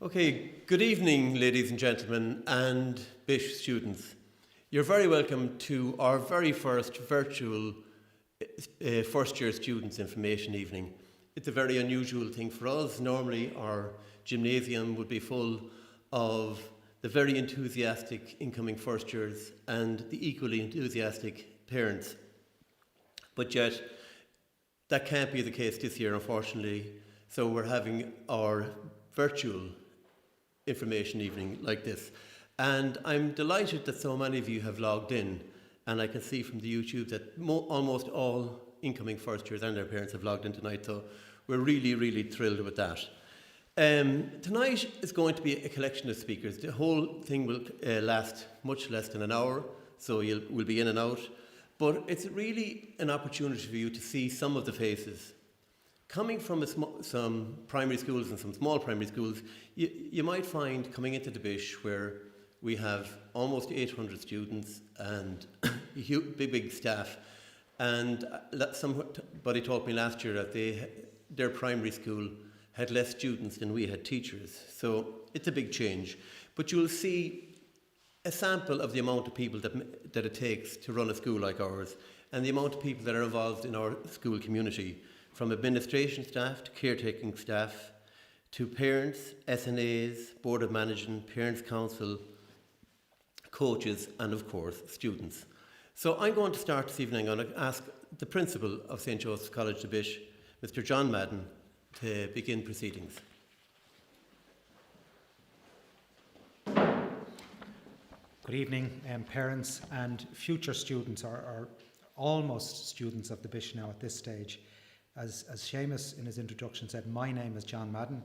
Okay, good evening, ladies and gentlemen, and Bish students. You're very welcome to our very first virtual first year students information evening. It's a very unusual thing for us. Normally, our gymnasium would be full of the very enthusiastic incoming first years and the equally enthusiastic parents. But yet, that can't be the case this year, unfortunately. So we're having our virtual information evening like this. And I'm delighted that so many of you have logged in. And I can see from the YouTube that almost all incoming first years and their parents have logged in tonight. So we're really, really thrilled with that. Tonight is going to be a collection of speakers. The whole thing will last much less than an hour, so we'll be in and out. But it's really an opportunity for you to see some of the faces. Coming from some primary schools and some small primary schools, you might find coming into the Bish where we have almost 800 students and a big staff. And somebody told me last year that their primary school had less students than we had teachers. So it's a big change. But you'll see a sample of the amount of people that it takes to run a school like ours and the amount of people that are involved in our school community, from administration staff to caretaking staff to parents, SNAs, Board of Management, Parents' Council, coaches and of course students. So I'm going to start this evening. I'm going to ask the Principal of St. Joseph's College de Bish, Mr. John Madden, to begin proceedings. Good evening, parents and future students, or almost students of the Bish now at this stage. As Seamus in his introduction said, my name is John Madden.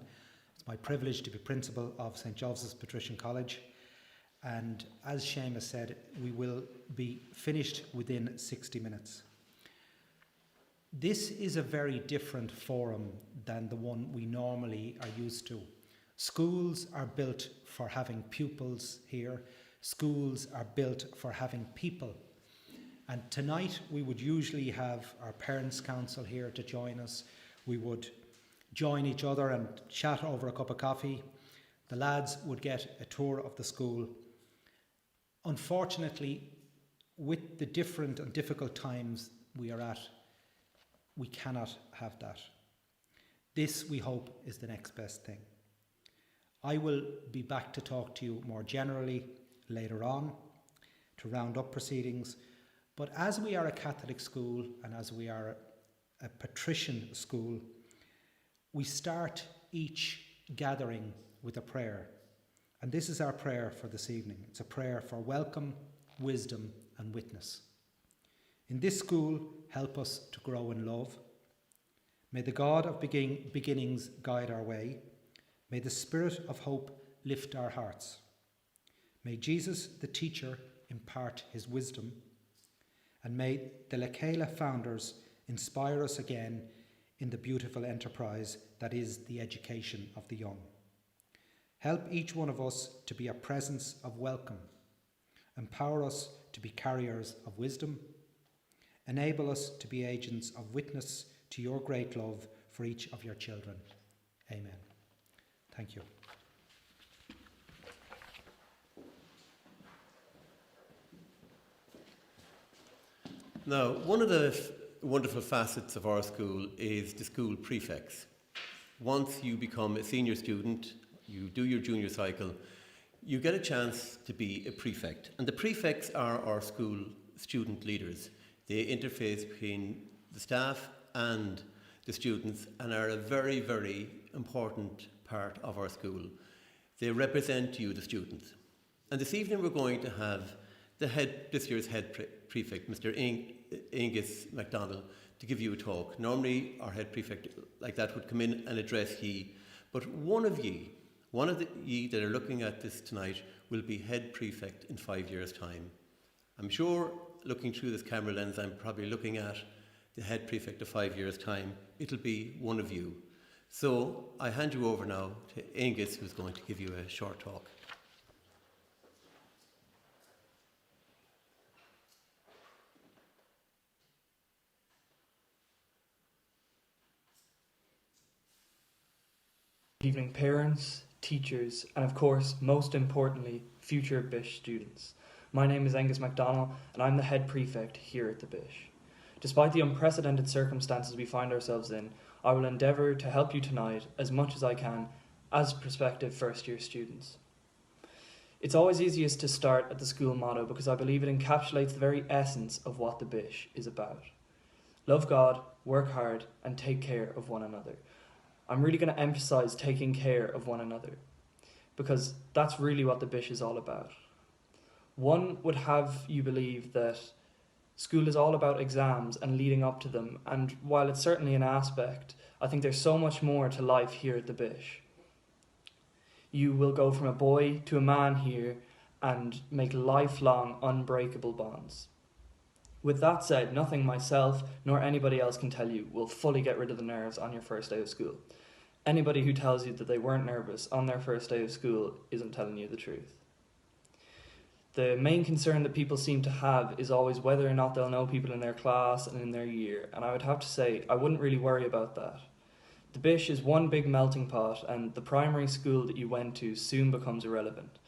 It's my privilege to be Principal of St. Joseph's Patrician College. And as Seamus said, we will be finished within 60 minutes. This is a very different forum than the one we normally are used to. Schools are built for having pupils here. Schools are built for having people. And tonight we would usually have our Parents' Council here to join us. We would join each other and chat over a cup of coffee. The lads would get a tour of the school. Unfortunately, with the different and difficult times we are at, we cannot have that. This, we hope, is the next best thing. I will be back to talk to you more generally later on to round up proceedings. But as we are a Catholic school and as we are a patrician school, we start each gathering with a prayer. And this is our prayer for this evening. It's a prayer for welcome, wisdom, and witness. In this school, help us to grow in love. May the God of beginnings guide our way. May the Spirit of hope lift our hearts. May Jesus, the teacher, impart his wisdom. And may the Lekela founders inspire us again in the beautiful enterprise that is the education of the young. Help each one of us to be a presence of welcome. Empower us to be carriers of wisdom. Enable us to be agents of witness to your great love for each of your children. Amen. Thank you. Now, one of the wonderful facets of our school is the school prefects. Once you become a senior student, you do your junior cycle, you get a chance to be a prefect. And the prefects are our school student leaders. They interface between the staff and the students and are a very, very important part of our school. They represent you, the students. And this evening we're going to have this year's head prefect, Mr. Angus MacDonald, to give you a talk. Normally our head prefect like that would come in and address ye, but one of the ye that are looking at this tonight will be head prefect in 5 years' time. I'm sure, looking through this camera lens, I'm probably looking at the head prefect of 5 years' time. It'll be one of you. So I hand you over now to Angus, who's going to give you a short talk. Good evening, parents, teachers, and of course, most importantly, future Bish students. My name is Angus MacDonald, and I'm the head prefect here at the Bish. Despite the unprecedented circumstances we find ourselves in, I will endeavour to help you tonight as much as I can as prospective first-year students. It's always easiest to start at the school motto because I believe it encapsulates the very essence of what the Bish is about. Love God, work hard, and take care of one another. I'm really going to emphasise taking care of one another because that's really what the Bish is all about. One would have you believe that school is all about exams and leading up to them, and while it's certainly an aspect, I think there's so much more to life here at the Bish. You will go from a boy to a man here and make lifelong, unbreakable bonds. With that said, nothing myself nor anybody else can tell you will fully get rid of the nerves on your first day of school. Anybody who tells you that they weren't nervous on their first day of school isn't telling you the truth. The main concern that people seem to have is always whether or not they'll know people in their class and in their year, and I would have to say I wouldn't really worry about that. The Bish is one big melting pot, and the primary school that you went to soon becomes irrelevant.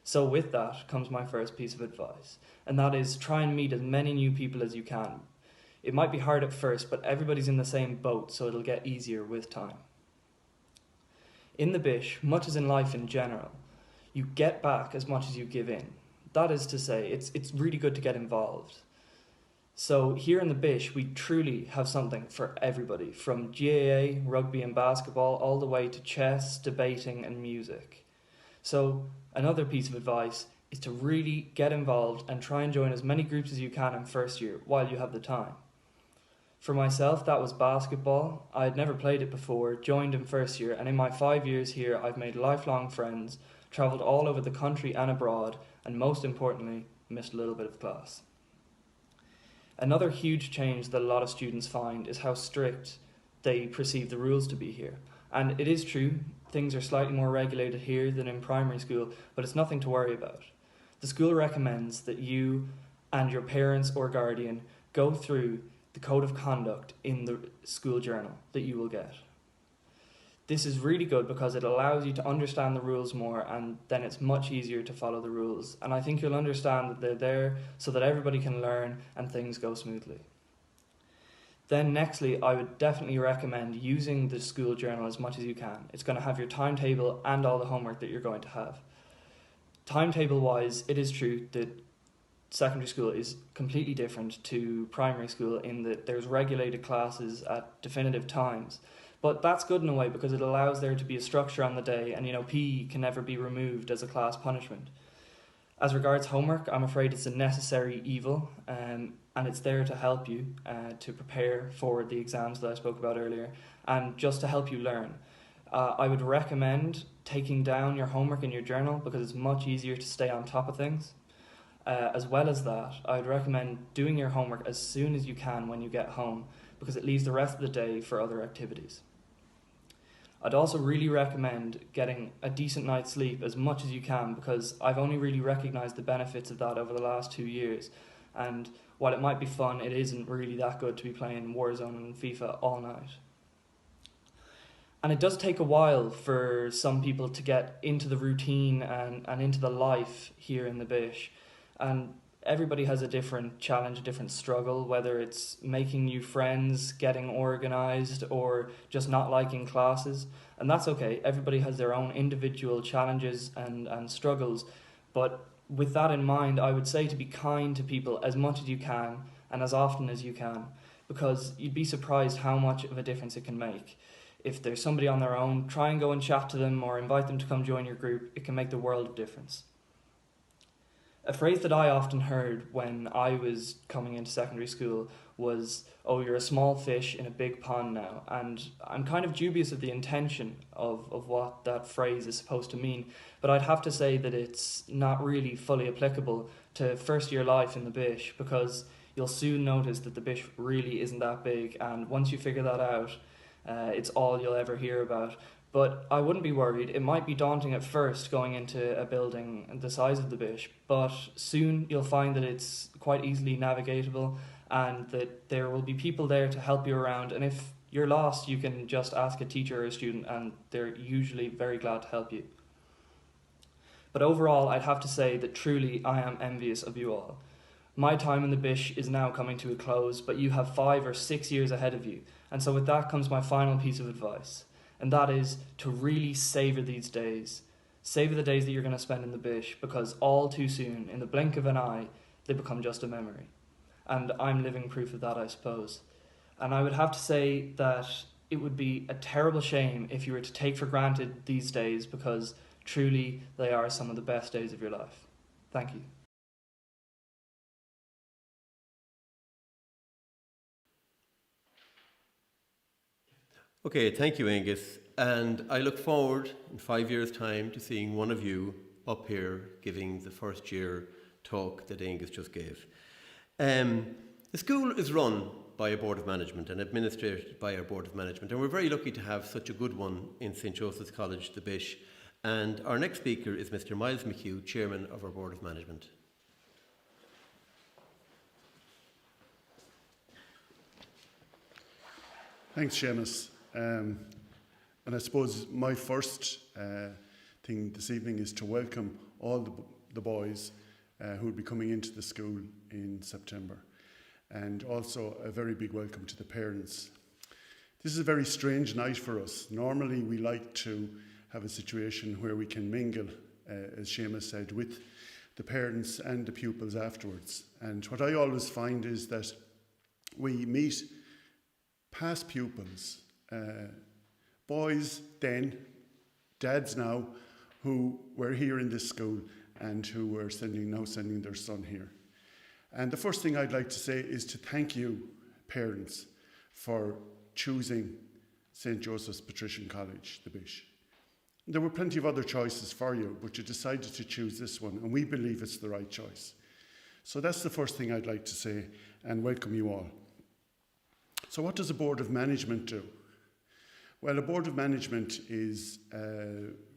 So with that comes my first piece of advice, and that is try and meet as many new people as you can. It might be hard at first, but everybody's in the same boat, so it'll get easier with time. In the Bish, much as in life in general, you get back as much as you give in. That is to say, it's really good to get involved. So here in the Bish, we truly have something for everybody, from GAA, rugby and basketball, all the way to chess, debating and music. So another piece of advice is to really get involved and try and join as many groups as you can in first year while you have the time. For myself, that was basketball. I had never played it before, joined in first year, and in my 5 years here, I've made lifelong friends, travelled all over the country and abroad, and most importantly, missed a little bit of class. Another huge change that a lot of students find is how strict they perceive the rules to be here. And it is true, things are slightly more regulated here than in primary school, but it's nothing to worry about. The school recommends that you and your parents or guardian go through the code of conduct in the school journal that you will get. This is really good because it allows you to understand the rules more, and then it's much easier to follow the rules. And I think you'll understand that they're there so that everybody can learn and things go smoothly. Then nextly, I would definitely recommend using the school journal as much as you can. It's going to have your timetable and all the homework that you're going to have. Timetable wise, it is true that secondary school is completely different to primary school in that there's regulated classes at definitive times. But that's good in a way because it allows there to be a structure on the day, and PE can never be removed as a class punishment. As regards homework, I'm afraid it's a necessary evil, and it's there to help you to prepare for the exams that I spoke about earlier, and just to help you learn. I would recommend taking down your homework in your journal because it's much easier to stay on top of things. As well as that, I would recommend doing your homework as soon as you can when you get home because it leaves the rest of the day for other activities. I'd also really recommend getting a decent night's sleep as much as you can because I've only really recognised the benefits of that over the last 2 years, and while it might be fun, it isn't really that good to be playing Warzone and FIFA all night. And it does take a while for some people to get into the routine and into the life here in the Bish, and everybody has a different challenge, a different struggle, whether it's making new friends, getting organised, or just not liking classes. And that's okay. Everybody has their own individual challenges and struggles. But with that in mind, I would say to be kind to people as much as you can and as often as you can, because you'd be surprised how much of a difference it can make. If there's somebody on their own, try and go and chat to them or invite them to come join your group. It can make the world of difference. A phrase that I often heard when I was coming into secondary school was, "Oh, you're a small fish in a big pond now." And I'm kind of dubious of the intention of what that phrase is supposed to mean, but I'd have to say that it's not really fully applicable to first year life in the Bish because you'll soon notice that the Bish really isn't that big, and once you figure that out, it's all you'll ever hear about. But I wouldn't be worried. It might be daunting at first going into a building the size of the Bish, but soon you'll find that it's quite easily navigatable and that there will be people there to help you around. And if you're lost, you can just ask a teacher or a student and they're usually very glad to help you. But overall, I'd have to say that truly I am envious of you all. My time in the Bish is now coming to a close, but you have 5 or 6 years ahead of you. And so with that comes my final piece of advice, and that is to really savour these days. Savour the days that you're going to spend in the Bish, because all too soon, in the blink of an eye, they become just a memory. And I'm living proof of that, I suppose. And I would have to say that it would be a terrible shame if you were to take for granted these days, because truly they are some of the best days of your life. Thank you. Okay, thank you, Angus. And I look forward in 5 years' time to seeing one of you up here giving the first year talk that Angus just gave. The school is run by a board of management and administered by our board of management, and we're very lucky to have such a good one in St Joseph's College, the Bish. And our next speaker is Mr. Miles McHugh, chairman of our board of management. Thanks, Seamus. And I suppose my first thing this evening is to welcome all the boys who will be coming into the school in September, and also a very big welcome to the parents. This is a very strange night for us. Normally we like to have a situation where we can mingle, as Seamus said, with the parents and the pupils afterwards. And what I always find is that we meet past pupils, boys then, dads now, who were here in this school and who were now sending their son here. And the first thing I'd like to say is to thank you, parents, for choosing St Joseph's Patrician College, the Bish. There were plenty of other choices for you, but you decided to choose this one, and we believe it's the right choice. So that's the first thing I'd like to say, and welcome you all. So what does a board of management do? Well, a board of management is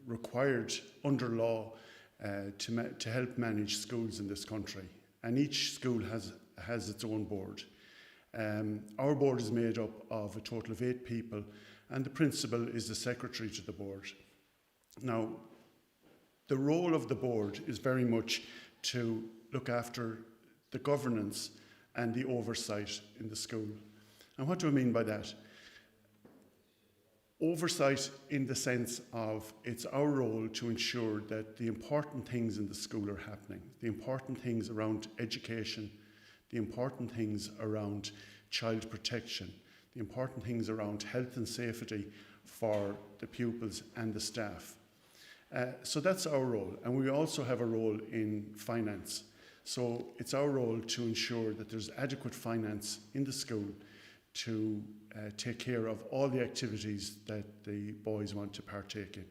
required under law to help manage schools in this country, and each school has its own board. Our board is made up of a total of 8 people, and the principal is the secretary to the board. Now, the role of the board is very much to look after the governance and the oversight in the school. And what do I mean by that? Oversight in the sense of it's our role to ensure that the important things in the school are happening, the important things around education, the important things around child protection, the important things around health and safety for the pupils and the staff. So that's our role, and we also have a role in finance. So it's our role to ensure that there's adequate finance in the school to take care of all the activities that the boys want to partake in.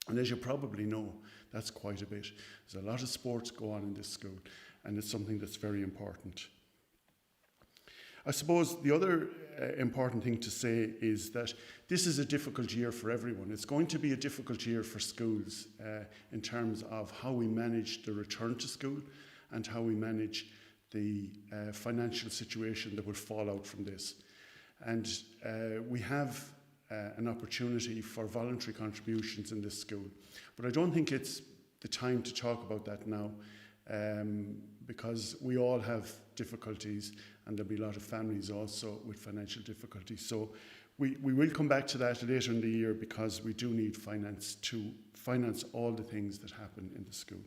And as you probably know, that's quite a bit. There's a lot of sports go on in this school, and it's something that's very important. I suppose the other important thing to say is that this is a difficult year for everyone. It's going to be a difficult year for schools in terms of how we manage the return to school and how we manage the financial situation that will fall out from this. And we have an opportunity for voluntary contributions in this school. But I don't think it's the time to talk about that now, because we all have difficulties, and there'll be a lot of families also with financial difficulties. So we will come back to that later in the year, because we do need finance to finance all the things that happen in the school.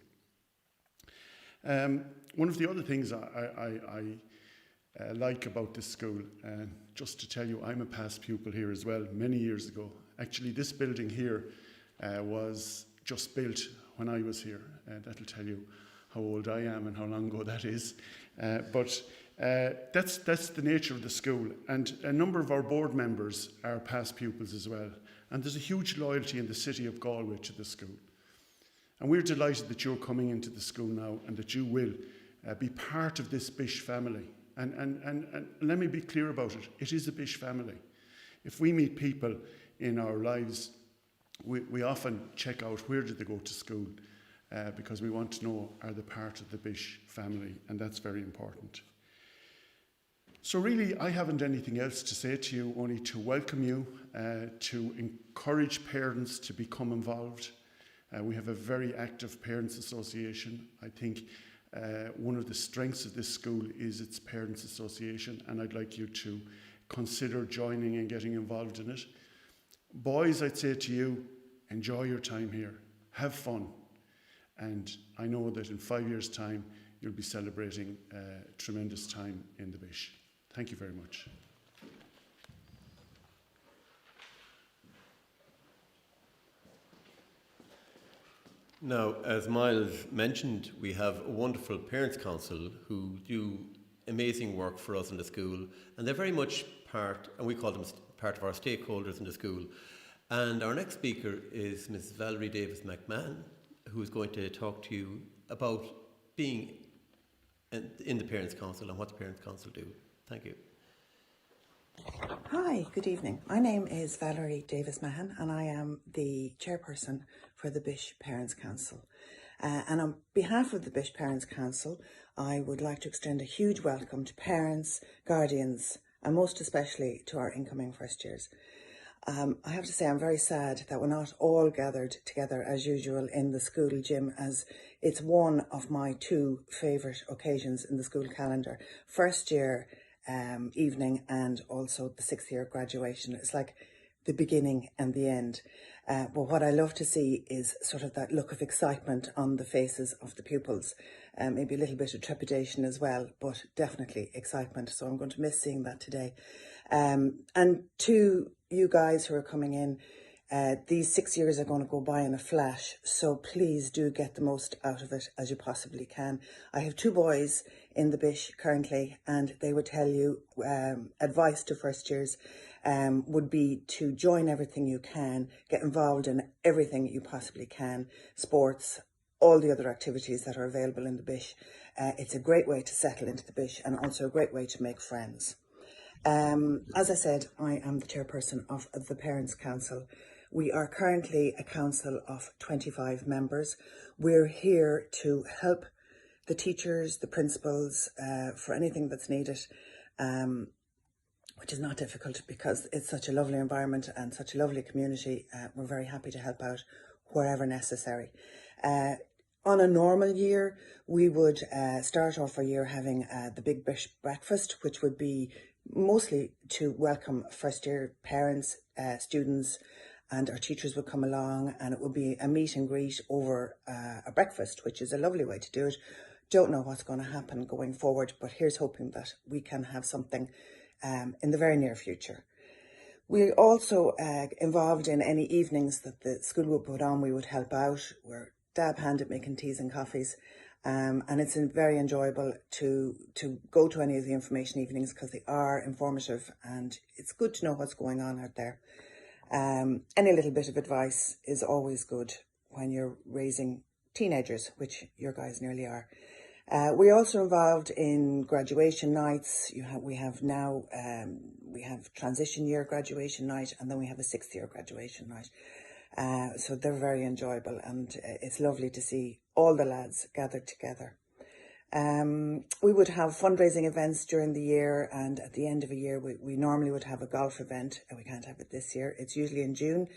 One of the other things I like about this school, just to tell you, I'm a past pupil here as well, many years ago. Actually, this building here was just built when I was here. That'll tell you how old I am and how long ago that is. But that's the nature of the school. And a number of our board members are past pupils as well. And there's a huge loyalty in the city of Galway to the school. And we're delighted that you're coming into the school now, and that you will be part of this Bish family. And let me be clear about it. It is a Bish family. If we meet people in our lives, we often check out where did they go to school, because we want to know, are they part of the Bish family? And that's very important. So really, I haven't anything else to say to you, only to welcome you, to encourage parents to become involved, We have a very active Parents Association. I think one of the strengths of this school is its Parents Association, and I'd like you to consider joining and getting involved in it. Boys, I'd say to you, enjoy your time here, have fun, and I know that in 5 years' time you'll be celebrating a tremendous time in the Bish. Thank you very much. Now, as Miles mentioned, we have a wonderful Parents' Council who do amazing work for us in the school, and they're very much part, and we call them part of our stakeholders in the school. And our next speaker is Ms. Valerie Davis McMahon, who is going to talk to you about being in the Parents' Council and what the Parents' Council do. Thank you. Hi, good evening. My name is Valerie Davis Mahan and I am the chairperson for the Bish Parents Council. And on behalf of the Bish Parents Council, I would like to extend a huge welcome to parents, guardians, and most especially to our incoming first years. I have to say I'm very sad that we're not all gathered together as usual in the school gym, as it's one of my two favourite occasions in the school calendar. First year evening and also the 6th year graduation. It's like the beginning and the end. But what I love to see is sort of that look of excitement on the faces of the pupils. Maybe a little bit of trepidation as well, but definitely excitement. So I'm going to miss seeing that today. And to you guys who are coming in, these 6 years are going to go by in a flash, so please do get the most out of it as you possibly can. I have 2 boys in the Bish currently, and they would tell you advice to first years would be to join everything you can, get involved in everything you possibly can, sports, all the other activities that are available in the Bish. It's a great way to settle into the Bish and also a great way to make friends. As I said, I am the chairperson of the Parents' Council. We are currently a council of 25 members. We're here to help the teachers, the principals, for anything that's needed, which is not difficult because it's such a lovely environment and such a lovely community. We're very happy to help out wherever necessary. On a normal year, we would start off our year having the Big Bish breakfast, which would be mostly to welcome first year parents, students, and our teachers would come along, and it would be a meet and greet over a breakfast, which is a lovely way to do it. Don't know what's going to happen going forward, but here's hoping that we can have something in the very near future. We're also involved in any evenings that the school would put on. We would help out. We're dab hand at making teas and coffees. And it's very enjoyable to go to any of the information evenings because they are informative and it's good to know what's going on out there. Any little bit of advice is always good when you're raising teenagers, which your guys nearly are. We're also involved in graduation nights. We have transition year graduation night, and then we have a 6th year graduation night. So they're very enjoyable, and it's lovely to see all the lads gathered together. We would have fundraising events during the year, and at the end of a year we normally would have a golf event, and we can't have it this year. It's usually in June,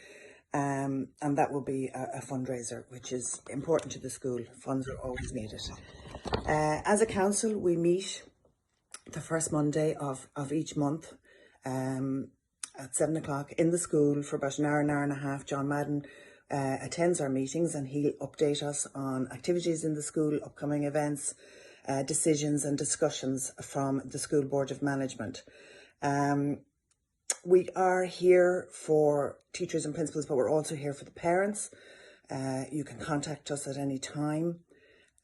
and that will be a fundraiser, which is important to the school. Funds are always needed. As a council, we meet the first Monday of each month at 7 o'clock in the school for about an hour and a half. John Madden attends our meetings and he'll update us on activities in the school, upcoming events, decisions and discussions from the School Board of Management. We are here for teachers and principals, but we're also here for the parents. You can contact us at any time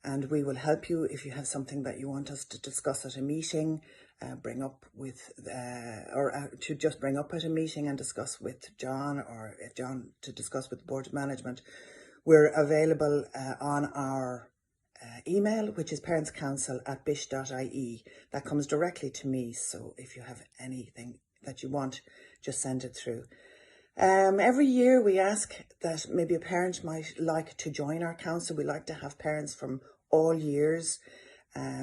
and we will help you if you have something that you want us to discuss at a meeting, bring up at a meeting and discuss with John, or if John to discuss with the Board of Management. We're available on our email, which is parentscouncil@bish.ie. That comes directly to me, so if you have anything that you want, just send it through. Every year we ask that maybe a parent might like to join our council. We like to have parents from all years,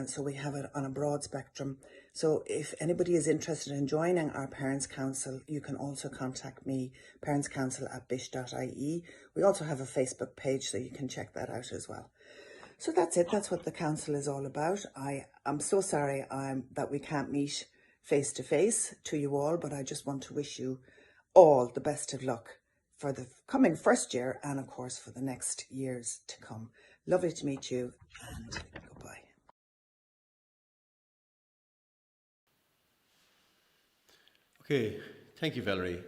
so we have it on a broad spectrum. So if anybody is interested in joining our Parents' Council, you can also contact me, parentscouncil@bish.ie. We also have a Facebook page, so you can check that out as well. So that's it. That's what the council is all about. I'm so sorry that we can't meet face to face to you all, but I just want to wish you all the best of luck for the coming first year and, of course, for the next years to come. Lovely to meet you, and goodbye. Okay, thank you, Valerie.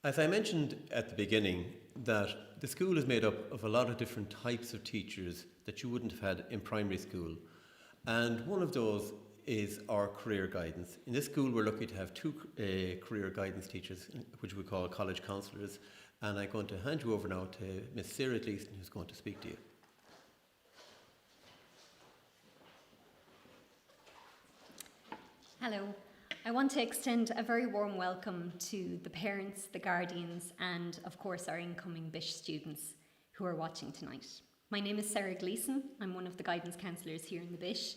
As I mentioned at the beginning, that the school is made up of a lot of different types of teachers that you wouldn't have had in primary school. And one of those is our career guidance. In this school, we're lucky to have two career guidance teachers, which we call college counsellors. And I'm going to hand you over now to Miss Sarah Gleeson, who's going to speak to you. Hello. I want to extend a very warm welcome to the parents, the guardians, and of course our incoming Bish students who are watching tonight. My name is Sarah Gleeson. I'm one of the guidance counsellors here in the Bish.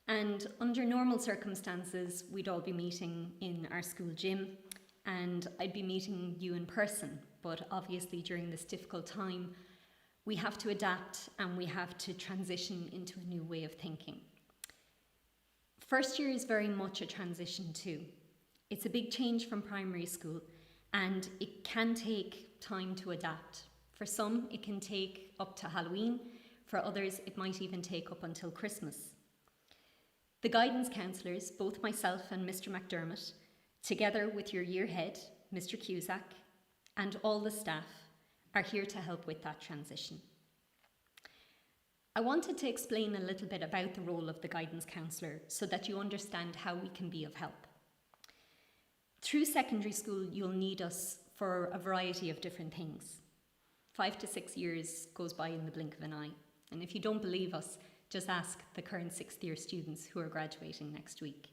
And under normal circumstances, we'd all be meeting in our school gym and I'd be meeting you in person. But obviously during this difficult time, we have to adapt and we have to transition into a new way of thinking. First year is very much a transition too. It's a big change from primary school and it can take time to adapt. For some, it can take up to Halloween. For others, it might even take up until Christmas. The guidance counsellors, both myself and Mr. McDermott, together with your year head, Mr. Cusack, and all the staff, are here to help with that transition. I wanted to explain a little bit about the role of the guidance counsellor so that you understand how we can be of help. Through secondary school, you'll need us for a variety of different things. 5 to 6 years goes by in the blink of an eye. And if you don't believe us, just ask the current 6th year students who are graduating next week.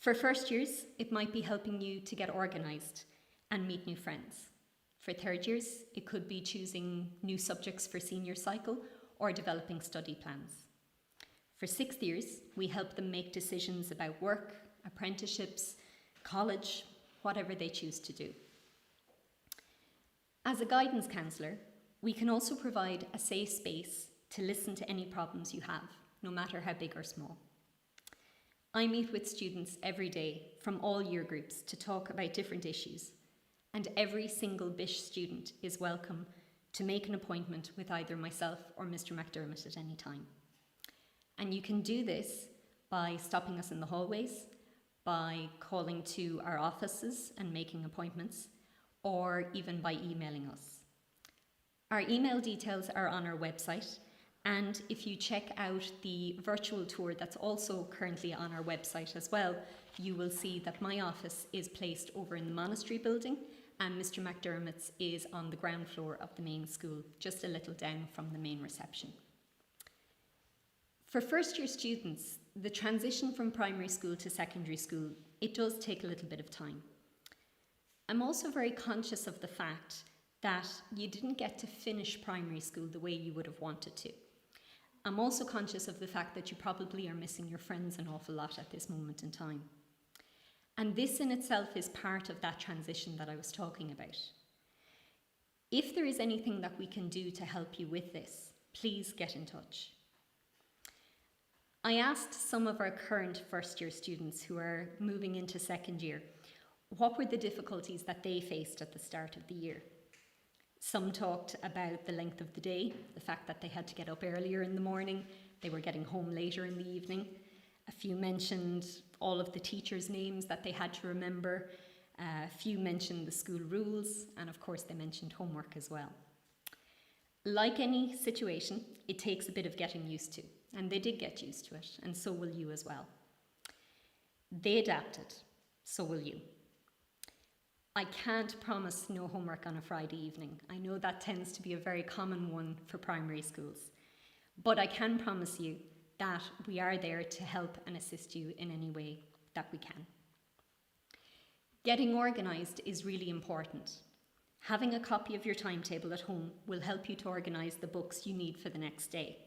For first years, it might be helping you to get organised and meet new friends. For third years, it could be choosing new subjects for senior cycle or developing study plans. For 6th years, we help them make decisions about work, apprenticeships, college, whatever they choose to do. As a guidance counsellor, we can also provide a safe space to listen to any problems you have, no matter how big or small. I meet with students every day from all year groups to talk about different issues, and every single Bish student is welcome to make an appointment with either myself or Mr. McDermott at any time. And you can do this by stopping us in the hallways, by calling to our offices and making appointments, or even by emailing us. Our email details are on our website, and if you check out the virtual tour that's also currently on our website as well, you will see that my office is placed over in the monastery building and Mr. McDermott's is on the ground floor of the main school, just a little down from the main reception. For first year students, the transition from primary school to secondary school, it does take a little bit of time. I'm also very conscious of the fact that you didn't get to finish primary school the way you would have wanted to. I'm also conscious of the fact that you probably are missing your friends an awful lot at this moment in time. And this in itself is part of that transition that I was talking about. If there is anything that we can do to help you with this, please get in touch. I asked some of our current first year students who are moving into second year, what were the difficulties that they faced at the start of the year? Some talked about the length of the day, the fact that they had to get up earlier in the morning, they were getting home later in the evening. A few mentioned all of the teachers' names that they had to remember. A few mentioned the school rules, and of course they mentioned homework as well. Like any situation, it takes a bit of getting used to, and they did get used to it, and so will you as well. They adapted, so will you. I can't promise no homework on a Friday evening. I know that tends to be a very common one for primary schools. But I can promise you that we are there to help and assist you in any way that we can. Getting organised is really important. Having a copy of your timetable at home will help you to organise the books you need for the next day.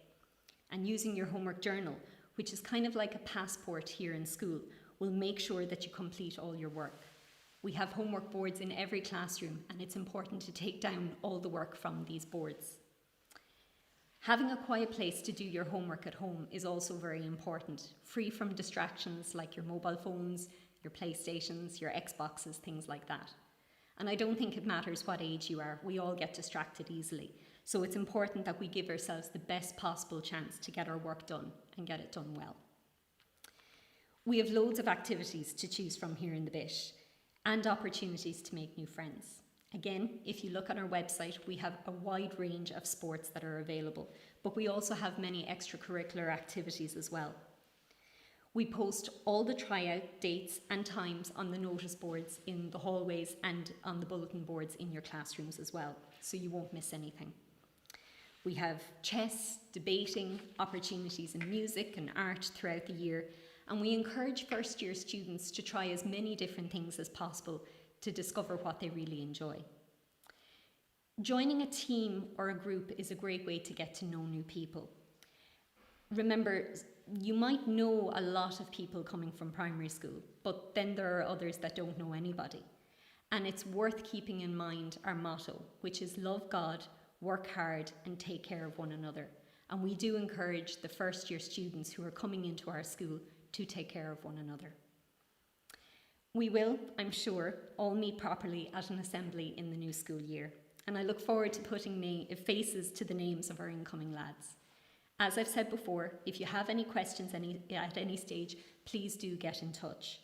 And using your homework journal, which is kind of like a passport here in school, will make sure that you complete all your work. We have homework boards in every classroom, and it's important to take down all the work from these boards. Having a quiet place to do your homework at home is also very important, free from distractions like your mobile phones, your PlayStations, your Xboxes, things like that. And I don't think it matters what age you are, we all get distracted easily. So it's important that we give ourselves the best possible chance to get our work done and get it done well. We have loads of activities to choose from here in the Bish and opportunities to make new friends. Again, if you look on our website, we have a wide range of sports that are available, but we also have many extracurricular activities as well. We post all the tryout dates and times on the notice boards in the hallways and on the bulletin boards in your classrooms as well, so you won't miss anything. We have chess, debating, opportunities in music and art throughout the year, and we encourage first year students to try as many different things as possible to discover what they really enjoy. Joining a team or a group is a great way to get to know new people. Remember, you might know a lot of people coming from primary school, but then there are others that don't know anybody. And it's worth keeping in mind our motto, which is love God, work hard and take care of one another. And we do encourage the first year students who are coming into our school to take care of one another. We will, I'm sure, all meet properly at an assembly in the new school year, and I look forward to putting faces to the names of our incoming lads. As I've said before, if you have any questions at any stage, please do get in touch.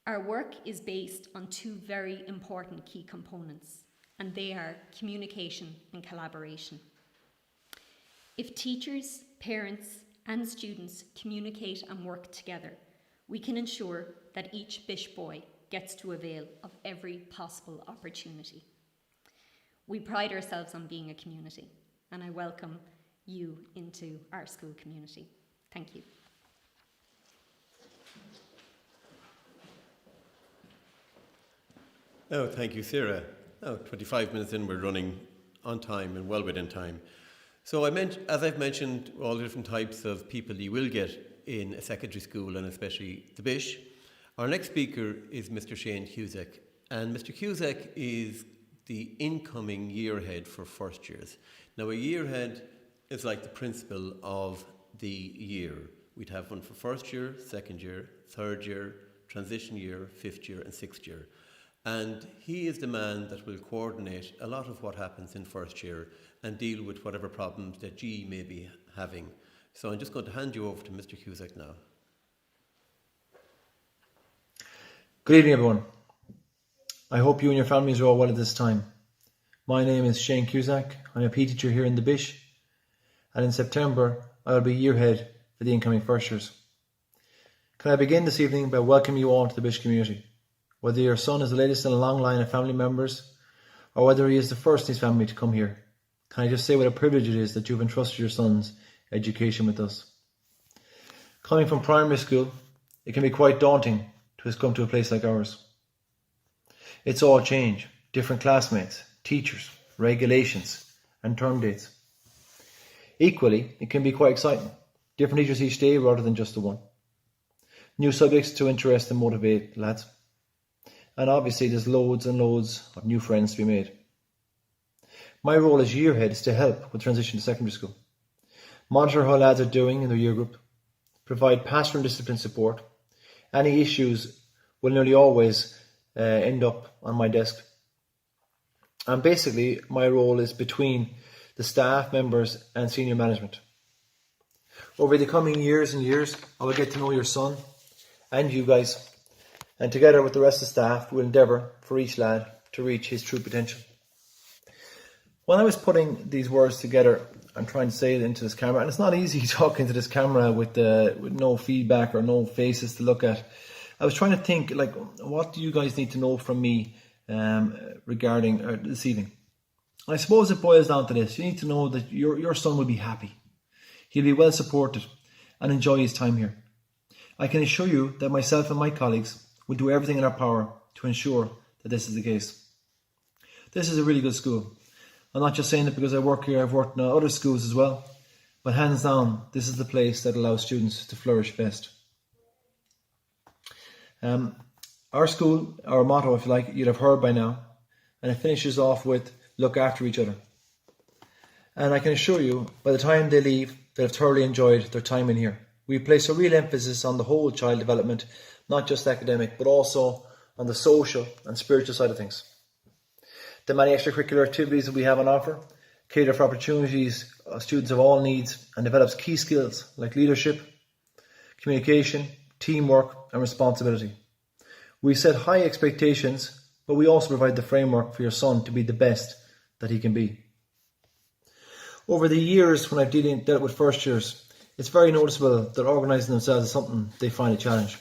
Our work is based on two very important key components, and they are communication and collaboration. If teachers, parents, and students communicate and work together, we can ensure that each Bish boy gets to avail of every possible opportunity. We pride ourselves on being a community, and I welcome you into our school community. Thank you. Oh, thank you, Sarah. 25 minutes in, we're running on time and well within time. So as I've mentioned, all the different types of people you will get in a secondary school, and especially the Bish. Our next speaker is Mr. Shane Cusack, and Mr. Cusack is the incoming year head for first years. Now, a year head is like the principal of the year. We'd have one for first year, second year, third year, transition year, fifth year and sixth year. And he is the man that will coordinate a lot of what happens in first year and deal with whatever problems that GE may be having. So I'm just going to hand you over to Mr. Cusack now. Good evening, everyone. I hope you and your families are all well at this time. My name is Shane Cusack. I'm a PE teacher here in the Bish, and in September I will be year head for the incoming first years. Can I begin this evening by welcoming you all to the Bish community? Whether your son is the latest in a long line of family members, or whether he is the first in his family to come here, can I just say what a privilege it is that you've entrusted your son's education with us. Coming from primary school, it can be quite daunting to come to a place like ours. It's all change, different classmates, teachers, regulations and term dates. Equally, it can be quite exciting, different teachers each day rather than just the one. New subjects to interest and motivate lads. And obviously there's loads and loads of new friends to be made. My role as year head is to help with transition to secondary school. Monitor how lads are doing in their year group, provide pastoral and discipline support. Any issues will nearly always end up on my desk. And basically my role is between the staff members and senior management. Over the coming years and years, I will get to know your son and you guys, and together with the rest of the staff, we'll endeavour for each lad to reach his true potential. When I was putting these words together and trying to say it into this camera, and it's not easy talking to this camera with no feedback or no faces to look at, I was trying to think, like, what do you guys need to know from me regarding this evening? And I suppose it boils down to this. You need to know that your son will be happy. He'll be well supported and enjoy his time here. I can assure you that myself and my colleagues will do everything in our power to ensure that this is the case. This is a really good school. I'm not just saying it because I work here, I've worked in other schools as well. but hands down, this is the place that allows students to flourish best. Our school, our motto, if you like, you'd have heard by now, and it finishes off with look after each other. And I can assure you, by the time they leave, they'll have thoroughly enjoyed their time in here. We place a real emphasis on the whole child development, not just academic, but also on the social and spiritual side of things. The many extracurricular activities that we have on offer cater for opportunities of students of all needs and develops key skills like leadership, communication, teamwork and responsibility. We set high expectations, but we also provide the framework for your son to be the best that he can be. Over the years when I've dealt with first years, it's very noticeable that organising themselves is something they find a challenge.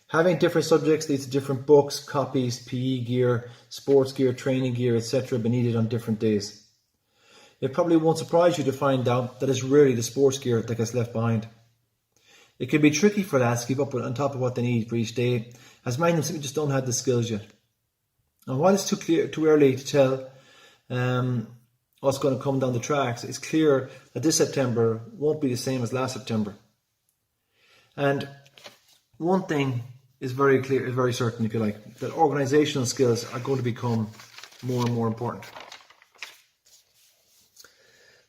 Having different subjects leads to different books, copies, PE gear, sports gear, training gear, etc. be needed on different days. It probably won't surprise you to find out that it's rarely the sports gear that gets left behind. It can be tricky for lads to keep up on top of what they need for each day, as many of them simply just don't have the skills yet. And while it's too early to tell what's going to come down the tracks, it's clear that this September won't be the same as last September. And one thing is very clear, is very certain, if you like, that organisational skills are going to become more and more important.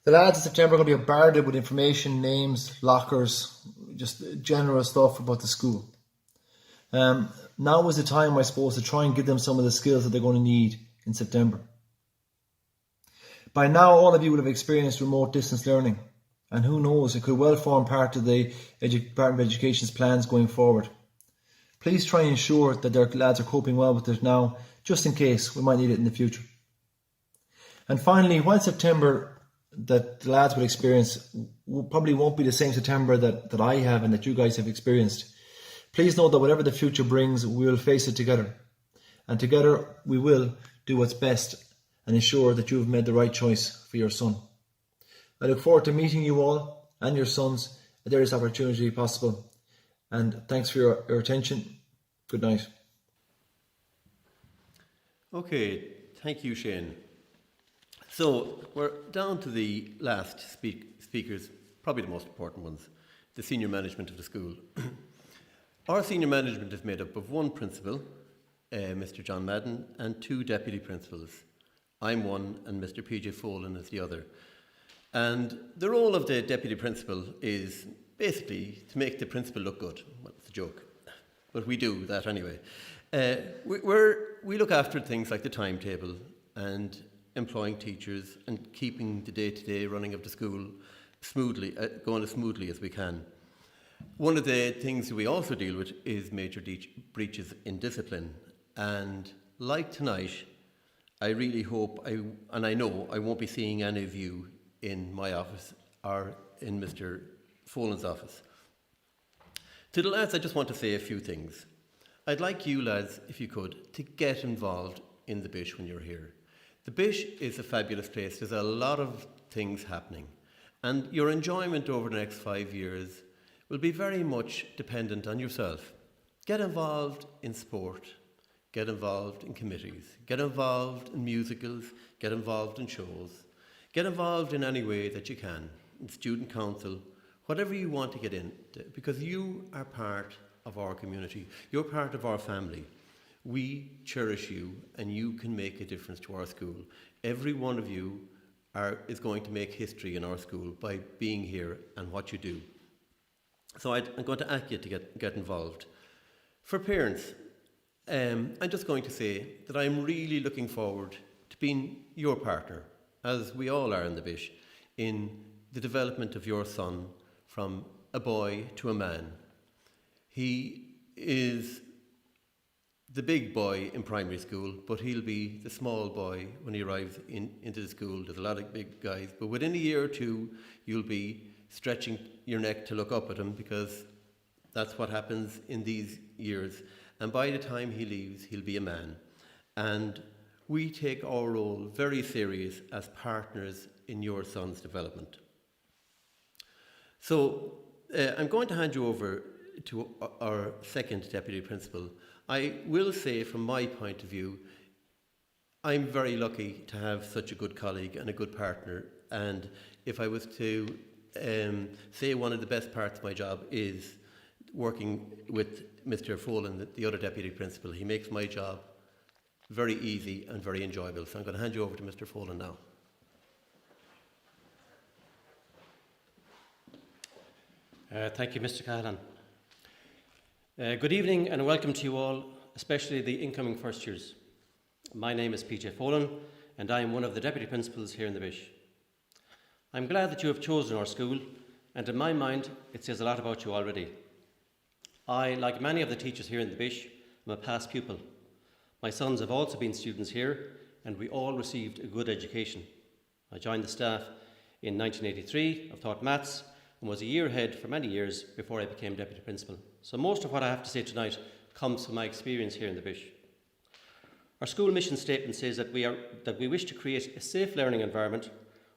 The lads in September are going to be bombarded with information, names, lockers, just general stuff about the school. Now is the time, I suppose, to try and give them some of the skills that they're going to need in September. By now, all of you would have experienced remote distance learning, and who knows, it could well form part of the Department of Education's plans going forward. Please try and ensure that their lads are coping well with it now, just in case we might need it in the future. And finally, while September that the lads will experience probably won't be the same September that I have and that you guys have experienced, please know that whatever the future brings, we will face it together. And together we will do what's best and ensure that you have made the right choice for your son. I look forward to meeting you all and your sons at the earliest opportunity possible. And thanks for your attention. Good night. Okay, thank you, Shane. So we're down to the last speakers, probably the most important ones, the senior management of the school. Our senior management is made up of one principal, Mr. John Madden, and two deputy principals. I'm one and Mr. PJ Folan is the other. And the role of the deputy principal is basically to make the principal look good. Well, it's a joke, but we do that anyway. We look after things like the timetable and employing teachers and keeping the day-to-day running of the school smoothly, going as smoothly as we can. One of the things that we also deal with is major breaches in discipline. And like tonight, I really hope, and I know I won't be seeing any of you in my office or in Mr. Folan's office. To the lads, I just want to say a few things. I'd like you lads, if you could, to get involved in the Bish when you're here. The Bish is a fabulous place. There's a lot of things happening. And your enjoyment over the next 5 years will be very much dependent on yourself. Get involved in sport. Get involved in committees. Get involved in musicals. Get involved in shows. Get involved in any way that you can, in student council, whatever you want to get into, because you are part of our community. You're part of our family. We cherish you and you can make a difference to our school. Every one of you is going to make history in our school by being here and what you do. So I'm going to ask you to get involved. For parents, I'm just going to say that I'm really looking forward to being your partner, as we all are in the Bish, in the development of your son from a boy to a man. He is the big boy in primary school, but he'll be the small boy when he arrives into the school. There's a lot of big guys, but within a year or two, you'll be stretching your neck to look up at him, because that's what happens in these years. And by the time he leaves, he'll be a man. And we take our role very serious as partners in your son's development. So I'm going to hand you over to our second deputy principal. I will say, from my point of view, I'm very lucky to have such a good colleague and a good partner. And if I was to say one of the best parts of my job is working with Mr. Folan, the other deputy principal. He makes my job very easy and very enjoyable. So I'm going to hand you over to Mr. Folan now. Thank you, Mr. Cahalan. Good evening and welcome to you all, especially the incoming first years. My name is PJ Folan and I am one of the deputy principals here in the Bish. I'm glad that you have chosen our school, and in my mind it says a lot about you already. I, like many of the teachers here in the Bish, am a past pupil. My sons have also been students here and we all received a good education. I joined the staff in 1983, I've taught maths and was a year ahead for many years before I became deputy principal. So most of what I have to say tonight comes from my experience here in the Bish. Our school mission statement says that we wish to create a safe learning environment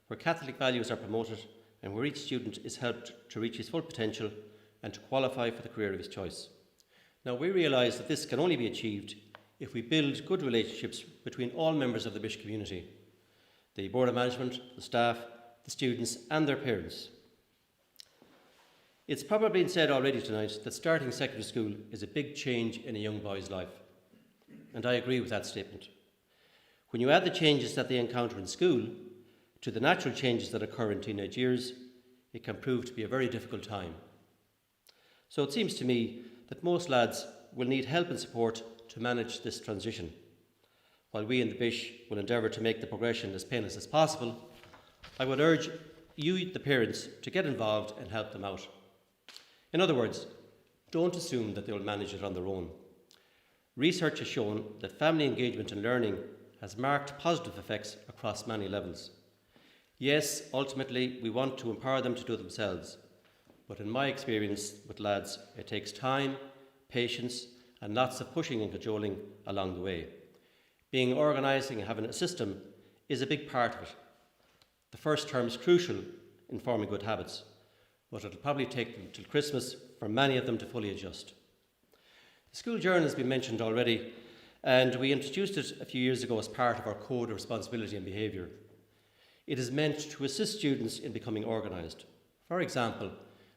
where Catholic values are promoted and where each student is helped to reach his full potential and to qualify for the career of his choice. Now, we realise that this can only be achieved if we build good relationships between all members of the Bish community, the Board of Management, the staff, the students and their parents. It's probably been said already tonight that starting secondary school is a big change in a young boy's life, and I agree with that statement. When you add the changes that they encounter in school to the natural changes that occur in teenage years, it can prove to be a very difficult time. So it seems to me that most lads will need help and support to manage this transition. While we in the Bish will endeavour to make the progression as painless as possible, I would urge you, the parents, to get involved and help them out. In other words, don't assume that they will manage it on their own. Research has shown that family engagement in learning has marked positive effects across many levels. Yes, ultimately, we want to empower them to do it themselves, but in my experience with lads, it takes time, patience, and lots of pushing and cajoling along the way. Being organising and having a system is a big part of it. The first term is crucial in forming good habits, but it'll probably take them till Christmas for many of them to fully adjust. The school journal has been mentioned already, and we introduced it a few years ago as part of our Code of Responsibility and Behaviour. It is meant to assist students in becoming organised. For example,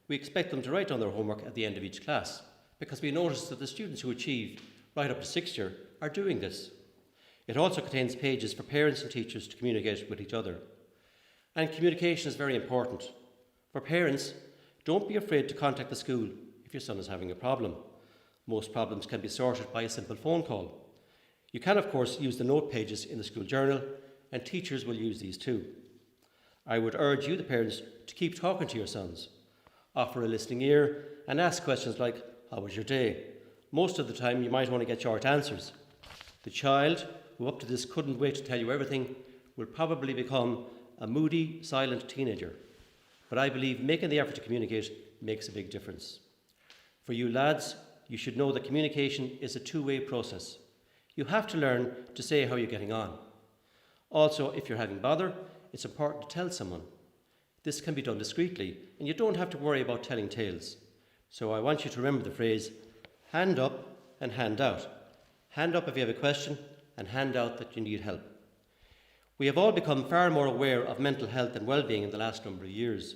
we expect them to write down their homework at the end of each class, because we notice that the students who achieve right up to sixth year are doing this. It also contains pages for parents and teachers to communicate with each other. And communication is very important. For parents, don't be afraid to contact the school if your son is having a problem. Most problems can be sorted by a simple phone call. You can, of course, use the note pages in the school journal, and teachers will use these too. I would urge you, the parents, to keep talking to your sons. Offer a listening ear and ask questions like, how was your day? Most of the time you might only get short answers. The child, who up to this couldn't wait to tell you everything, will probably become a moody, silent teenager. But I believe making the effort to communicate makes a big difference. For you lads, you should know that communication is a two-way process. You have to learn to say how you're getting on. Also, if you're having bother, it's important to tell someone. This can be done discreetly, and you don't have to worry about telling tales. So I want you to remember the phrase, hand up and hand out. Hand up if you have a question, and hand out that you need help. We have all become far more aware of mental health and well-being in the last number of years.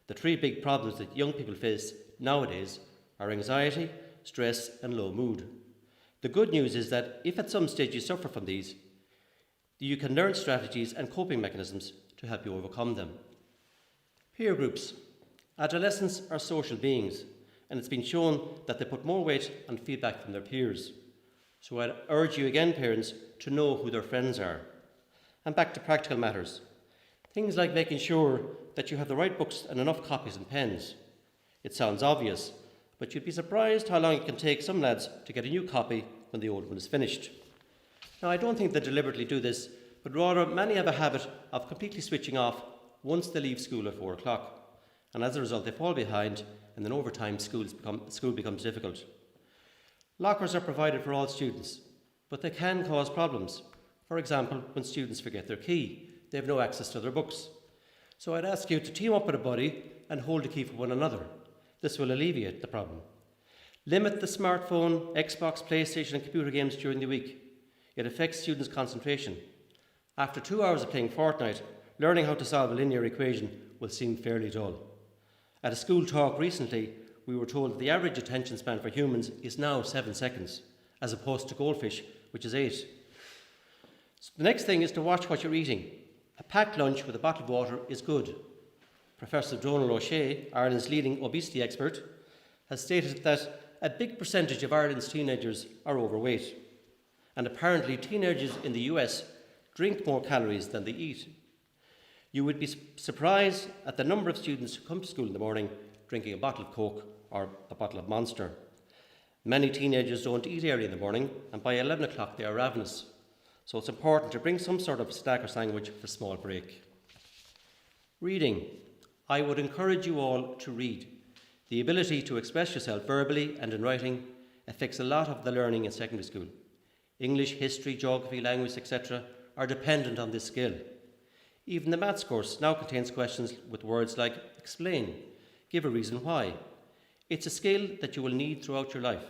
The three big problems that young people face nowadays are anxiety, stress and low mood. The good news is that if at some stage you suffer from these, you can learn strategies and coping mechanisms to help you overcome them. Peer groups. Adolescents are social beings, and it's been shown that they put more weight on feedback from their peers. So I'd urge you again, parents, to know who their friends are. And back to practical matters. Things like making sure that you have the right books and enough copies and pens. It sounds obvious, but you'd be surprised how long it can take some lads to get a new copy when the old one is finished. Now, I don't think they deliberately do this, but rather many have a habit of completely switching off once they leave school at 4 o'clock. And as a result, they fall behind, and then over time, school becomes difficult. Lockers are provided for all students, but they can cause problems. For example, when students forget their key, they have no access to their books. So I'd ask you to team up with a buddy and hold the key for one another. This will alleviate the problem. Limit the smartphone, Xbox, PlayStation and computer games during the week. It affects students' concentration. After 2 hours of playing Fortnite, learning how to solve a linear equation will seem fairly dull. At a school talk recently, we were told that the average attention span for humans is now 7 seconds, as opposed to goldfish, which is 8. So the next thing is to watch what you're eating. A packed lunch with a bottle of water is good. Professor Donal O'Shea, Ireland's leading obesity expert, has stated that a big percentage of Ireland's teenagers are overweight. And apparently teenagers in the US drink more calories than they eat. You would be surprised at the number of students who come to school in the morning drinking a bottle of Coke or a bottle of Monster. Many teenagers don't eat early in the morning, and by 11 o'clock they are ravenous. So it's important to bring some sort of snack or sandwich for a small break. Reading. I would encourage you all to read. The ability to express yourself verbally and in writing affects a lot of the learning in secondary school. English, history, geography, language, etc. are dependent on this skill. Even the maths course now contains questions with words like explain, give a reason why. It's a skill that you will need throughout your life.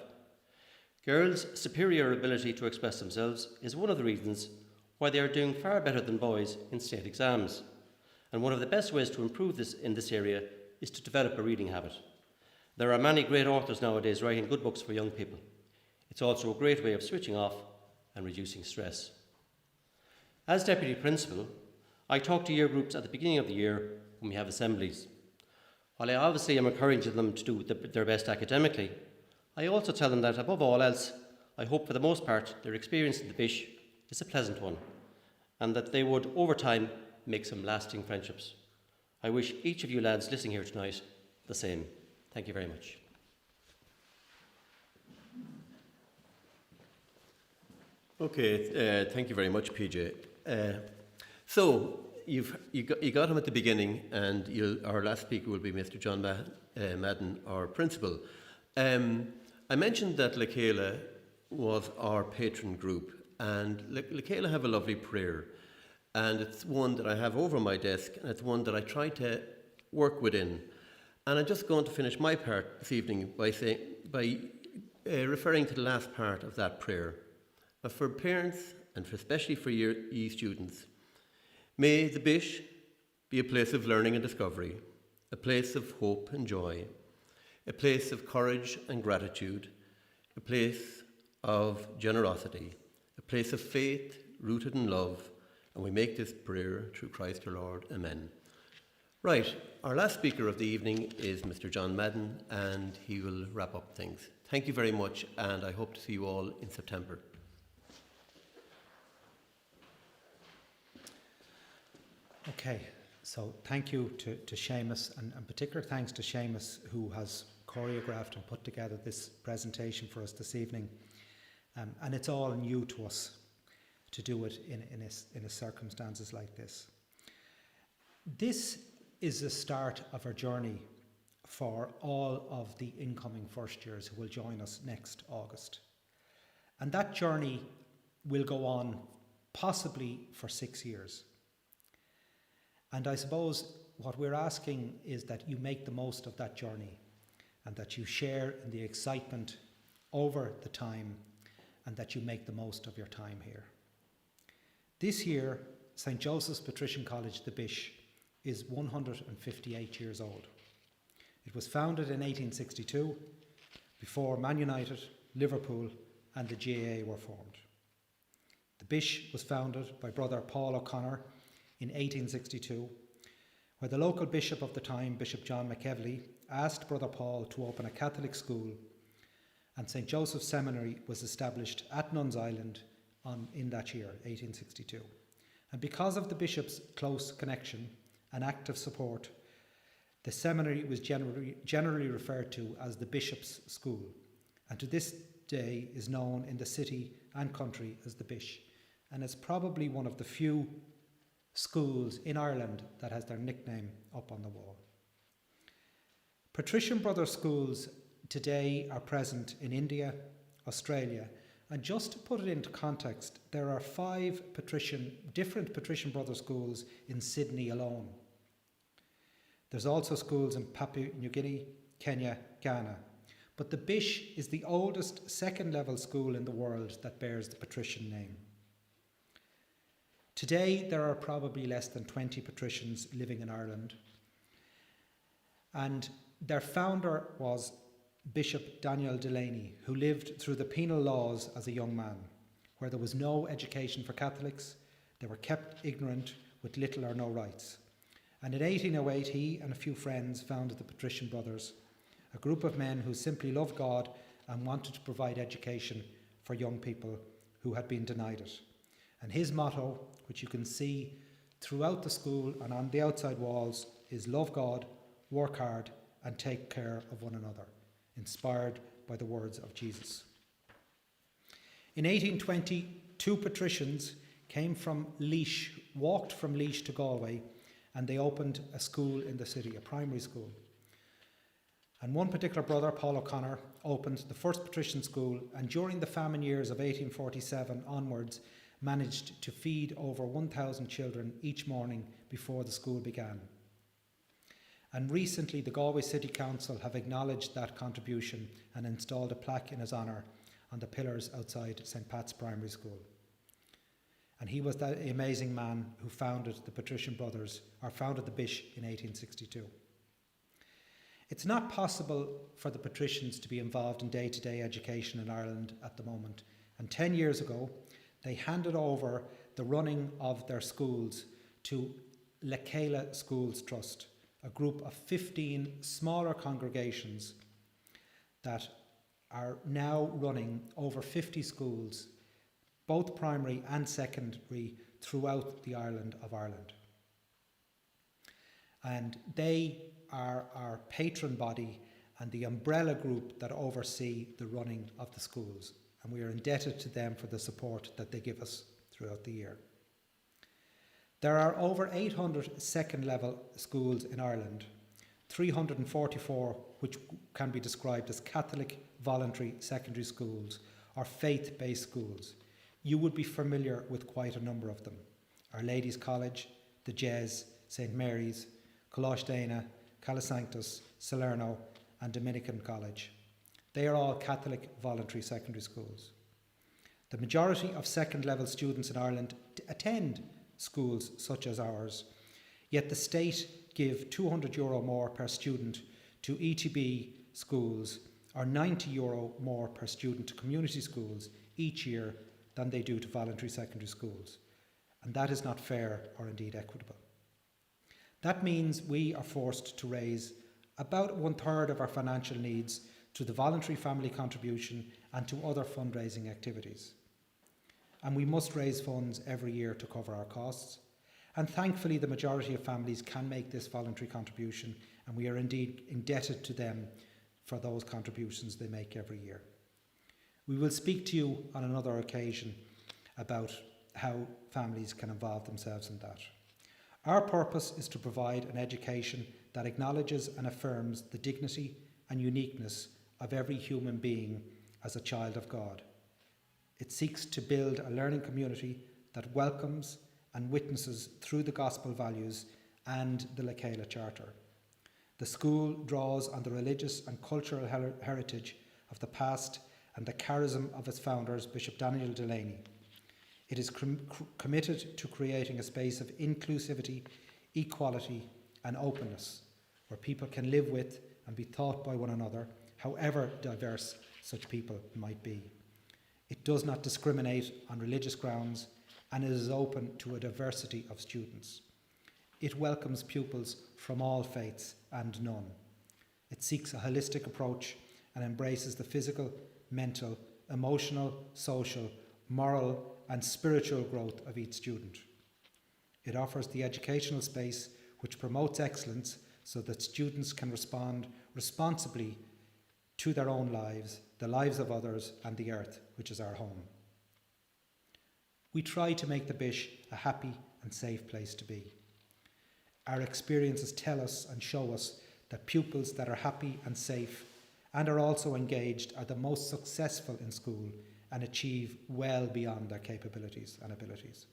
Girls' superior ability to express themselves is one of the reasons why they are doing far better than boys in state exams. And one of the best ways to improve this in this area is to develop a reading habit. There are many great authors nowadays writing good books for young people. It's also a great way of switching off and reducing stress. As Deputy Principal, I talk to year groups at the beginning of the year when we have assemblies. While I obviously am encouraging them to do their best academically, I also tell them that above all else, I hope for the most part their experience in the Bish is a pleasant one, and that they would, over time, make some lasting friendships. I wish each of you lads listening here tonight the same. Thank you very much. Okay, thank you very much, PJ. So you got him at the beginning, and our last speaker will be Mr. John Madden, our principal. I mentioned that Lekela was our patron group, and Lekela have a lovely prayer, and it's one that I have over my desk, and it's one that I try to work within. And I'm just going to finish my part this evening by referring to the last part of that prayer. But for parents, and especially for Year E students, may the Bish be a place of learning and discovery, a place of hope and joy, a place of courage and gratitude, a place of generosity, a place of faith rooted in love, and we make this prayer through Christ our Lord. Amen. Right, our last speaker of the evening is Mr. John Madden, and he will wrap up things. Thank you very much, and I hope to see you all in September. Okay, so thank you to Seamus, and particular thanks to Seamus, who has choreographed and put together this presentation for us this evening. And it's all new to us to do it in a circumstances like this. This is the start of our journey for all of the incoming first years who will join us next August. And that journey will go on possibly for 6 years. And I suppose what we're asking is that you make the most of that journey, and that you share in the excitement over the time, and that you make the most of your time here. This year, St. Joseph's Patrician College, the Bish, is 158 years old. It was founded in 1862, before Man United, Liverpool and the GAA were formed. The Bish was founded by Brother Paul O'Connor in 1862, where the local bishop of the time, Bishop John McEvely, asked Brother Paul to open a Catholic school, and St. Joseph's Seminary was established at Nuns Island in that year, 1862. And because of the bishop's close connection and active support, the seminary was generally referred to as the Bishop's School, and to this day is known in the city and country as the Bish, and is probably one of the few schools in Ireland that has their nickname up on the wall. Patrician Brother schools today are present in India, Australia, and just to put it into context, there are 5 different Patrician Brother schools in Sydney alone. There's also schools in Papua New Guinea, Kenya, Ghana, but the Bish is the oldest second-level school in the world that bears the patrician name. Today, there are probably less than 20 patricians living in Ireland. And Their founder was Bishop Daniel Delaney, who lived through the penal laws as a young man, where there was no education for Catholics. They were kept ignorant with little or no rights. And in 1808, he and a few friends founded the Patrician Brothers, a group of men who simply loved God and wanted to provide education for young people who had been denied it. And his motto, which you can see throughout the school and on the outside walls, is love God, work hard, and take care of one another, inspired by the words of Jesus. In 1820, two patricians walked from Laois to Galway, and they opened a school in the city, a primary school. And one particular brother, Paul O'Connor, opened the first patrician school, and during the famine years of 1847 onwards, managed to feed over 1,000 children each morning before the school began. And recently, the Galway City Council have acknowledged that contribution and installed a plaque in his honour on the pillars outside St. Pat's Primary School. And he was that amazing man who founded the Patrician Brothers, or founded the Bish in 1862. It's not possible for the patricians to be involved in day-to-day education in Ireland at the moment. And 10 years ago, they handed over the running of their schools to Lecala Schools Trust, a group of 15 smaller congregations that are now running over 50 schools, both primary and secondary, throughout the island of Ireland. And they are our patron body and the umbrella group that oversee the running of the schools. And we are indebted to them for the support that they give us throughout the year. There are over 800 second-level schools in Ireland, 344 which can be described as Catholic voluntary secondary schools or faith-based schools. You would be familiar with quite a number of them. Our Ladies' College, the Jez, St. Mary's, Coloshdana, Calasanctus, Salerno and Dominican College. They are all Catholic voluntary secondary schools. The majority of second-level students in Ireland attend schools such as ours, yet the state give €200 more per student to ETB schools or €90 more per student to community schools each year than they do to voluntary secondary schools. And that is not fair or indeed equitable. That means we are forced to raise about 1/3 of our financial needs to the voluntary family contribution and to other fundraising activities. And we must raise funds every year to cover our costs. And thankfully, the majority of families can make this voluntary contribution, and we are indeed indebted to them for those contributions they make every year. We will speak to you on another occasion about how families can involve themselves in that. Our purpose is to provide an education that acknowledges and affirms the dignity and uniqueness of every human being as a child of God. It seeks to build a learning community that welcomes and witnesses through the gospel values and the Lecala Charter. The school draws on the religious and cultural heritage of the past and the charism of its founders, Bishop Daniel Delaney. It is committed to creating a space of inclusivity, equality and openness, where people can live with and be taught by one another, however diverse such people might be. It does not discriminate on religious grounds, and it is open to a diversity of students. It welcomes pupils from all faiths and none. It seeks a holistic approach and embraces the physical, mental, emotional, social, moral and spiritual growth of each student. It offers the educational space which promotes excellence so that students can respond responsibly to their own lives, the lives of others and the earth, which is our home. We try to make the Bish a happy and safe place to be. Our experiences tell us and show us that pupils that are happy and safe and are also engaged are the most successful in school and achieve well beyond their capabilities and abilities.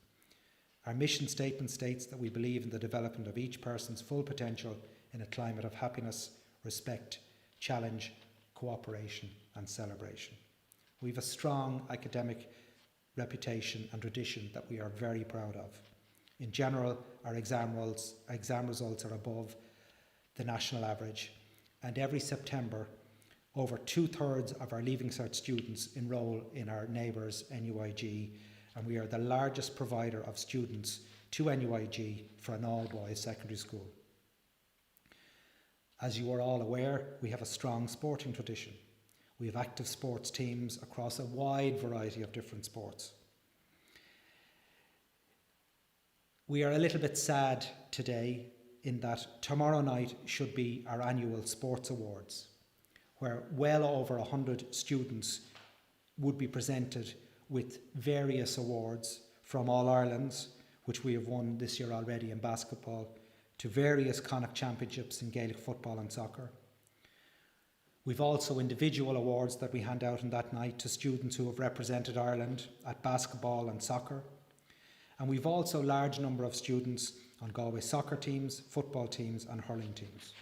Our mission statement states that we believe in the development of each person's full potential in a climate of happiness, respect, challenge, cooperation and celebration. We have a strong academic reputation and tradition that we are very proud of. In general, our exam results are above the national average, and every September, over 2/3 of our Leaving Cert students enrol in our neighbours NUIG, and we are the largest provider of students to NUIG for an all-boys secondary school. As you are all aware, we have a strong sporting tradition. We have active sports teams across a wide variety of different sports. We are a little bit sad today in that tomorrow night should be our annual sports awards, where well over 100 students would be presented with various awards from All Irelands, which we have won this year already in basketball, to various Connacht championships in Gaelic football and soccer. We've also individual awards that we hand out on that night to students who have represented Ireland at basketball and soccer. And we've also a large number of students on Galway soccer teams, football teams and hurling teams.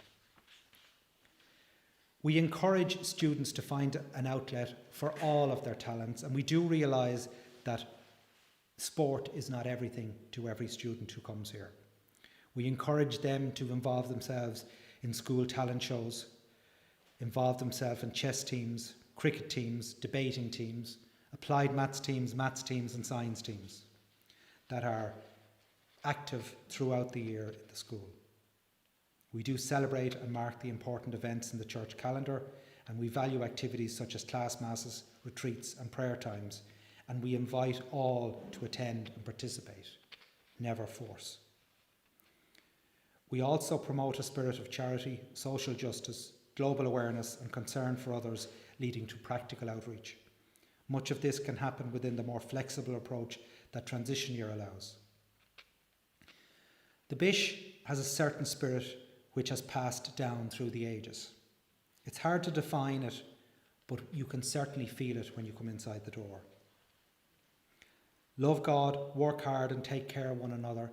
We encourage students to find an outlet for all of their talents, and we do realise that sport is not everything to every student who comes here. We encourage them to involve themselves in school talent shows, involve themselves in chess teams, cricket teams, debating teams, applied maths teams and science teams that are active throughout the year in the school. We do celebrate and mark the important events in the church calendar, and we value activities such as class masses, retreats and prayer times, and we invite all to attend and participate, never force. We also promote a spirit of charity, social justice, global awareness and concern for others, leading to practical outreach. Much of this can happen within the more flexible approach that transition year allows. The Bish has a certain spirit which has passed down through the ages. It's hard to define it, but you can certainly feel it when you come inside the door. Love God, work hard and take care of one another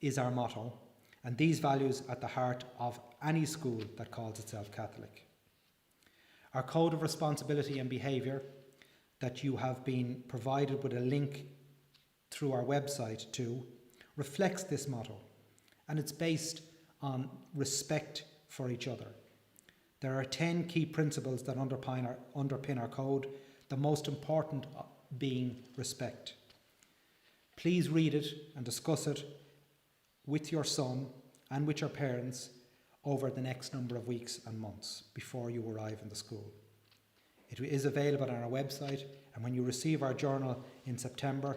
is our motto, and these values at the heart of any school that calls itself Catholic. Our code of responsibility and behaviour that you have been provided with a link through our website to reflects this motto, and it's based on respect for each other. There are 10 key principles that underpin our code, the most important being respect. Please read it and discuss it with your son and with your parents over the next number of weeks and months before you arrive in the school. It is available on our website, and when you receive our journal in September,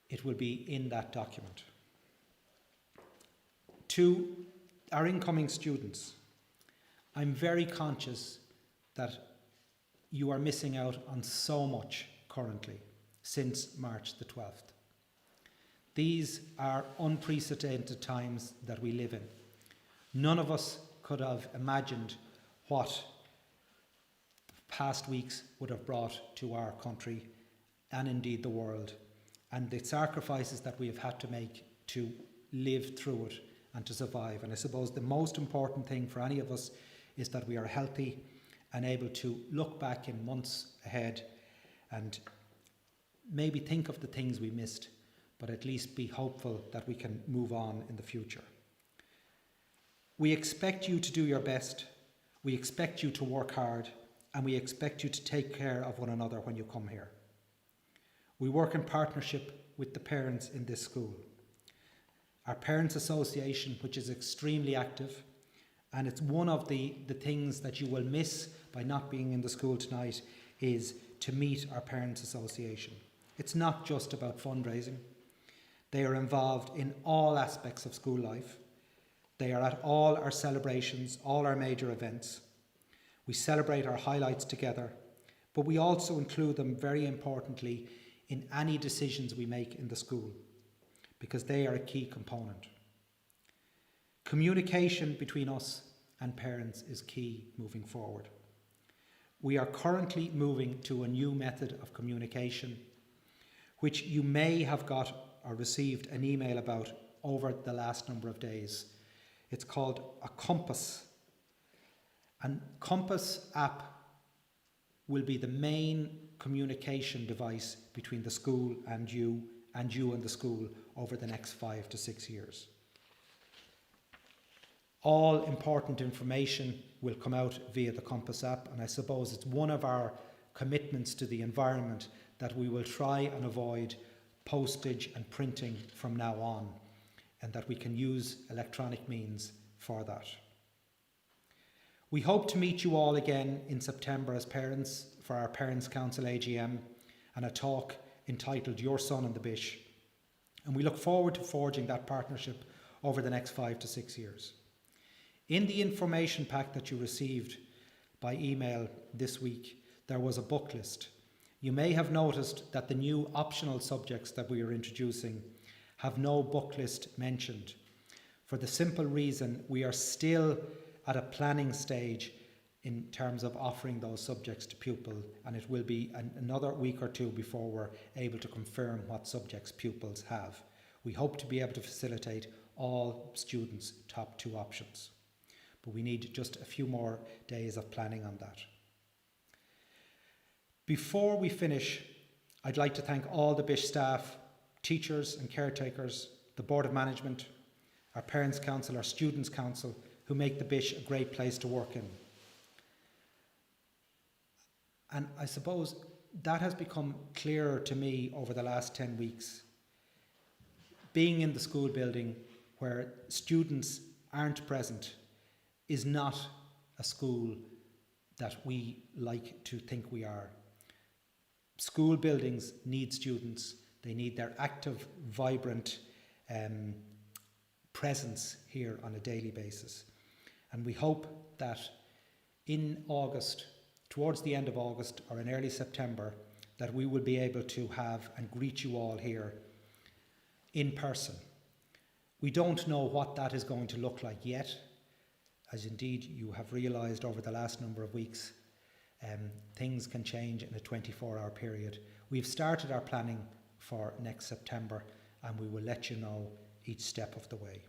it will be in that document. To our incoming students, I'm very conscious that you are missing out on so much currently since March the 12th. These are unprecedented times that we live in. None of us could have imagined what past weeks would have brought to our country and indeed the world, and the sacrifices that we have had to make to live through it and to survive. And I suppose the most important thing for any of us is that we are healthy and able to look back in months ahead and maybe think of the things we missed, but at least be hopeful that we can move on in the future. We expect you to do your best, we expect you to work hard, and we expect you to take care of one another when you come here. We work in partnership with the parents in this school. Our Parents Association, which is extremely active, and it's one of the things that you will miss by not being in the school tonight, is to meet our Parents Association. It's not just about fundraising. They are involved in all aspects of school life. They are at all our celebrations, all our major events. We celebrate our highlights together, but we also include them very importantly in any decisions we make in the school, because they are a key component. Communication between us and parents is key moving forward. We are currently moving to a new method of communication, which you may have got or received an email about over the last number of days. It's called a Compass. And Compass app will be the main communication device between the school and you and the school over the next 5 to 6 years. All important information will come out via the Compass app, and I suppose it's one of our commitments to the environment that we will try and avoid postage and printing from now on, and that we can use electronic means for that. We hope to meet you all again in September as parents for our Parents' Council AGM and a talk entitled Your Son in the Bish. And we look forward to forging that partnership over the next 5 to 6 years. In the information pack that you received by email this week, there was a book list. You may have noticed that the new optional subjects that we are introducing have no book list mentioned, for the simple reason we are still at a planning stage in terms of offering those subjects to pupils, and it will be another week or two before we're able to confirm what subjects pupils have. We hope to be able to facilitate all students' top 2 options, but we need just a few more days of planning on that. Before we finish, I'd like to thank all the Bish staff, teachers and caretakers, the Board of Management, our Parents' Council, our Students' Council, who make the Bish a great place to work in. And I suppose that has become clearer to me over the last 10 weeks. Being in the school building where students aren't present is not a school that we like to think we are. School buildings need students. They need their active, vibrant presence here on a daily basis. And we hope that in August, towards the end of August or in early September, that we will be able to have and greet you all here in person. We don't know what that is going to look like yet, as indeed you have realised over the last number of weeks. Things can change in a 24-hour period. We've started our planning for next September, and we will let you know each step of the way.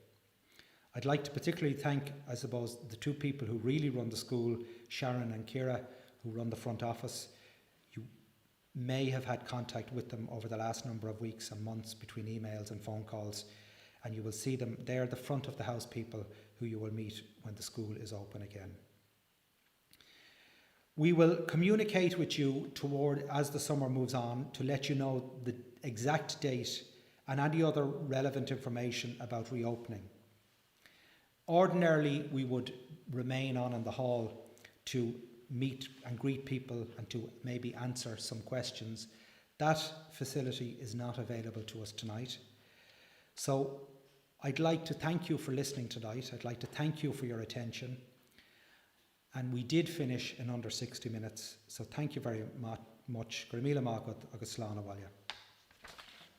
I'd like to particularly thank, I suppose, the 2 people who really run the school, Sharon and Ciara, who run the front office. You may have had contact with them over the last number of weeks and months between emails and phone calls, and you will see them. They're the front of the house people who you will meet when the school is open again. We will communicate with you as the summer moves on to let you know the exact date and any other relevant information about reopening. Ordinarily, we would remain on in the hall to meet and greet people and to maybe answer some questions. That facility is not available to us tonight. So I'd like to thank you for listening tonight. I'd like to thank you for your attention. And we did finish in under 60 minutes. So thank you very much. Grimila Magat agus Slán Abhaile.